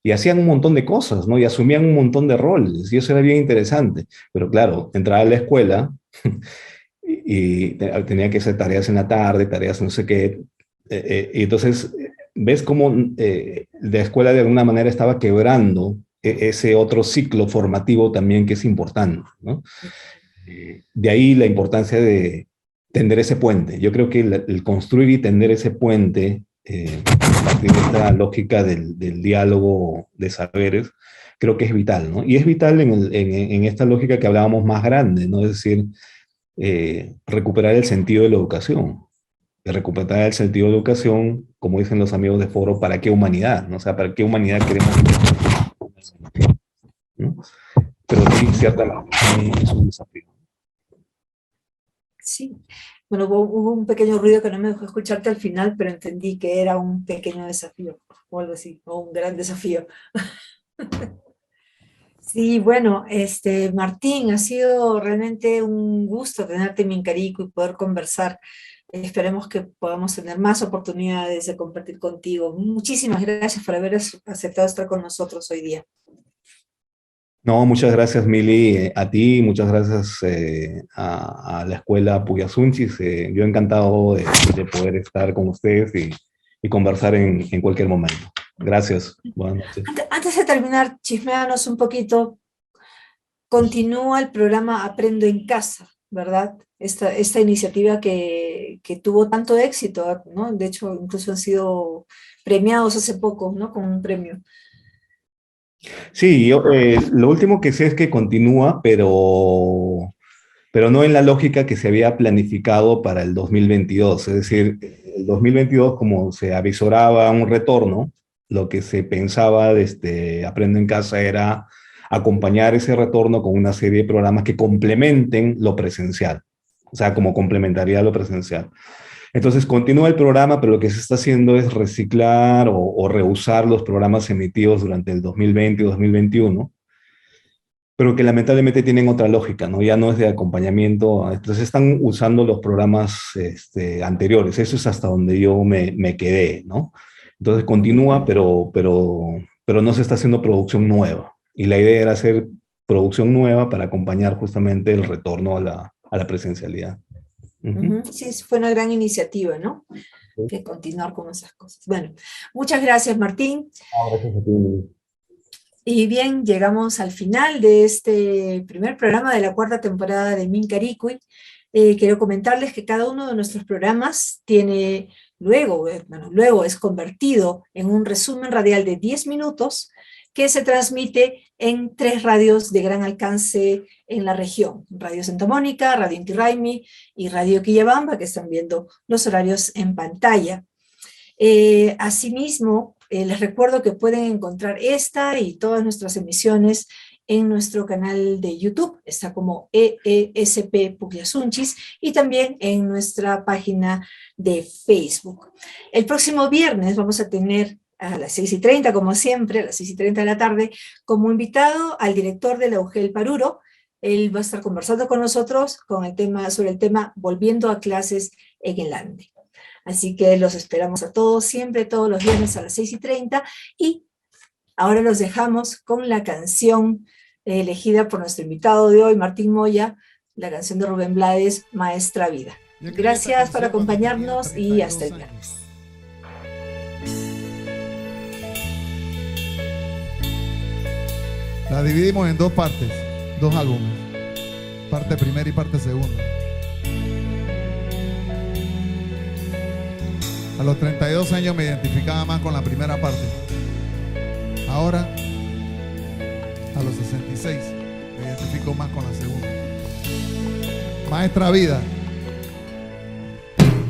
Y hacían un montón de cosas, ¿no? Y asumían un montón de roles, y eso era bien interesante. Pero claro, entraba a la escuela y tenía que hacer tareas en la tarde, tareas no sé qué. Y entonces, ves cómo la escuela de alguna manera estaba quebrando ese otro ciclo formativo también que es importante, ¿no? De ahí la importancia de tender ese puente. Yo creo que el construir y tender ese puente, a partir de esta lógica del diálogo de saberes, creo que es vital, ¿no? Y es vital en esta lógica que hablábamos más grande, ¿no? Es decir, recuperar el sentido de la educación. De recuperar el sentido de la educación, como dicen los amigos de Foro, ¿para qué humanidad? ¿No? O sea, ¿para qué humanidad queremos? ¿No? Pero sí, ciertamente, es un desafío. Sí. Bueno, hubo un pequeño ruido que no me dejó escucharte al final, pero entendí que era un pequeño desafío, o algo así, o un gran desafío. Sí, bueno, Martín, ha sido realmente un gusto tenerte en Mincarico y poder conversar. Esperemos que podamos tener más oportunidades de compartir contigo. Muchísimas gracias por haber aceptado estar con nosotros hoy día. No, muchas gracias, Mili, a ti, muchas gracias a la escuela Puyasunchis. Yo encantado de poder estar con ustedes y conversar en cualquier momento. Gracias. Buenas noches. Antes de terminar, chismeanos un poquito. Continúa el programa Aprendo en Casa, ¿verdad? Esta iniciativa que tuvo tanto éxito, ¿no? De hecho, incluso han sido premiados hace poco, ¿no? Con un premio. Sí, lo último que sé es que continúa, pero no en la lógica que se había planificado para el 2022. Es decir, el 2022, como se avisoraba un retorno, lo que se pensaba desde Aprendo en Casa era acompañar ese retorno con una serie de programas que complementen lo presencial, o sea, como complementaría lo presencial. Entonces continúa el programa, pero lo que se está haciendo es reciclar o reusar los programas emitidos durante el 2020 y 2021, pero que lamentablemente tienen otra lógica, ¿no? Ya no es de acompañamiento, entonces están usando los programas anteriores, eso es hasta donde yo me quedé, ¿no? Entonces continúa, pero no se está haciendo producción nueva, y la idea era hacer producción nueva para acompañar justamente el retorno a la presencialidad. Ujú. Sí, fue una gran iniciativa, ¿no? Que continuar con esas cosas. Bueno, muchas gracias, Martín. Gracias a ti. Y bien, llegamos al final de este primer programa de la cuarta temporada de Mincaricui. Quiero comentarles que cada uno de nuestros programas tiene luego es convertido en un resumen radial de 10 minutos que se transmite en 3 radios de gran alcance en la región. Radio Santa Mónica, Radio Inti Raymi y Radio Quillabamba, que están viendo los horarios en pantalla. Asimismo, les recuerdo que pueden encontrar esta y todas nuestras emisiones en nuestro canal de YouTube, está como EESP Pugliasunchis, y también en nuestra página de Facebook. El próximo viernes vamos a tener a las 6:30, como siempre, a las 6:30 de la tarde, como invitado al director de la UGEL Paruro. Él va a estar conversando con nosotros sobre el tema Volviendo a clases en el Ande. Así que los esperamos a todos, siempre, todos los viernes a las 6:30, y ahora los dejamos con la canción elegida por nuestro invitado de hoy, Martín Moya, la canción de Rubén Blades, Maestra Vida. Gracias por acompañarnos y hasta el viernes. La dividimos en 2 partes, 2 álbumes, parte primera y parte segunda. A los 32 años me identificaba más con la primera parte. Ahora, a los 66, me identifico más con la segunda. Maestra Vida.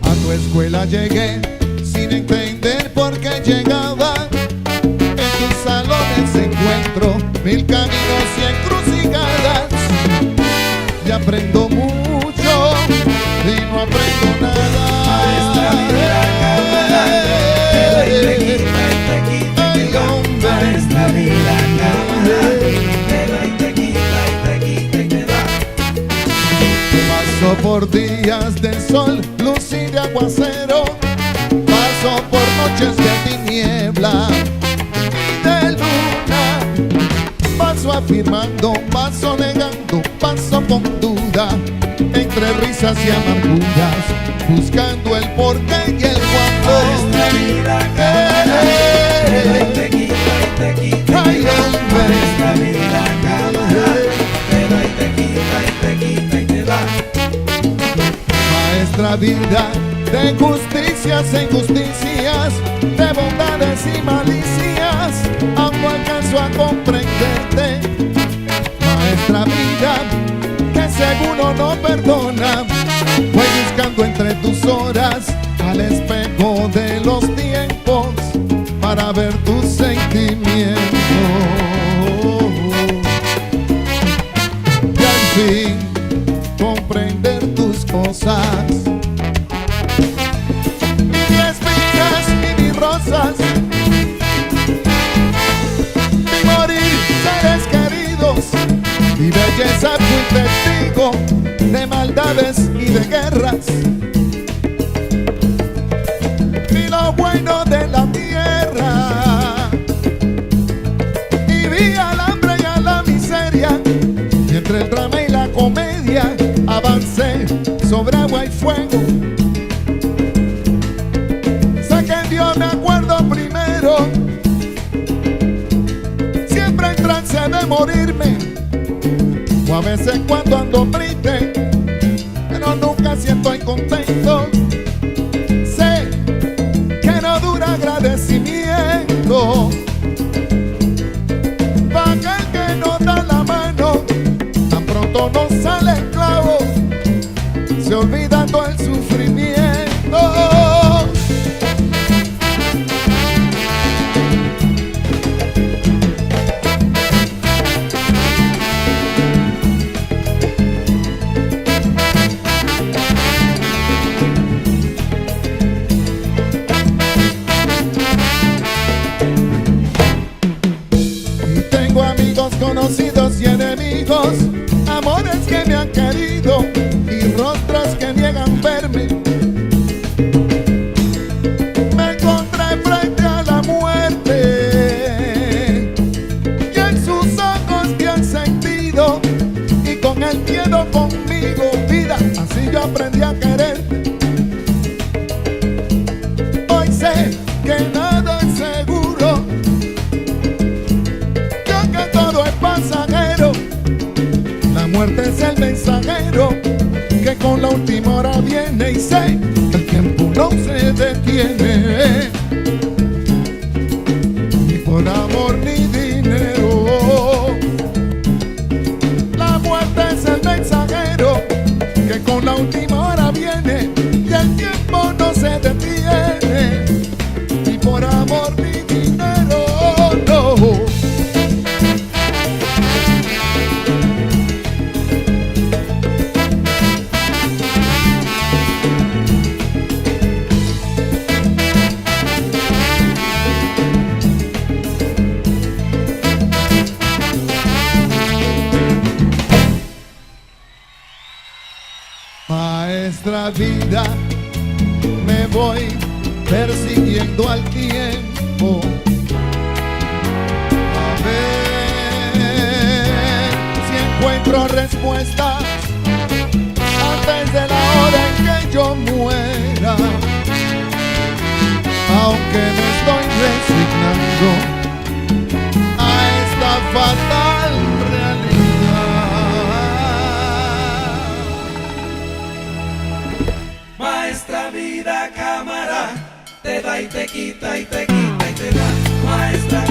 A tu escuela llegué sin entender por qué llegaba. En tus salones encuentro 1000 caminos y encrucijadas. Y aprendo mucho y no aprendo nada. Maestra Vida, te doy, te quita, y te da. Maestra Vida, te doy, te quita, y te da. Paso por días de sol, luz y de aguacero. Paso por noches de tiniebla y de luna. Paso afirmando, paso negando, paso con duda, entre risas y amarguras, buscando el porqué y el cuándo. Maestra Vida, te doy, te quita, Ay, y te da. hombre. Maestra Vida, te doy, te quita, y te da. Maestra Vida, de justicias e injusticias, de bondades y malicias, aún no alcanzo a comprenderte. Maestra Vida, que seguro no perdona, voy buscando entre tus horas al espejo de los tiempos para ver tus sentimientos. Y al fin comprender tus cosas. Y mi espigas y mis rosas, mi morir, seres queridos, mi belleza fui testigo de maldades y de guerras. Vi lo bueno de la tierra y vi al hambre y a la miseria, y entre el drama y la comedia avancé sobre agua y fuego. Sé que en Dios me acuerdo primero, siempre en trance de morirme, o a veces cuando ando triste, pero nunca si estoy contento. Sé que no dura agradecimiento, sale el clavo, se olvida todo el sufrimiento. Y tengo amigos conocidos y enemigos, amores que me han querido y rostros que niegan verme. Me encontré frente a la muerte y en sus ojos vi el sentido, y con el miedo conmigo, vida, así yo aprendí a quererte. Hoy sé que nada es seguro, ya que todo es pasajero. La muerte es el mensajero que con la última hora viene, y sé que el tiempo no se detiene, ni por amor ni dinero. La muerte es el mensajero que con la última hora viene, y el tiempo no se detiene, ni por amor ni dinero, no. Maestra vida, me voy persiguiendo al tiempo, a ver si encuentro respuestas antes de la hora en que yo muera. Aunque me estoy resignando a esta fatal realidad. Maestra vida, cámara, te da y te quita y te quita y te da. Maestra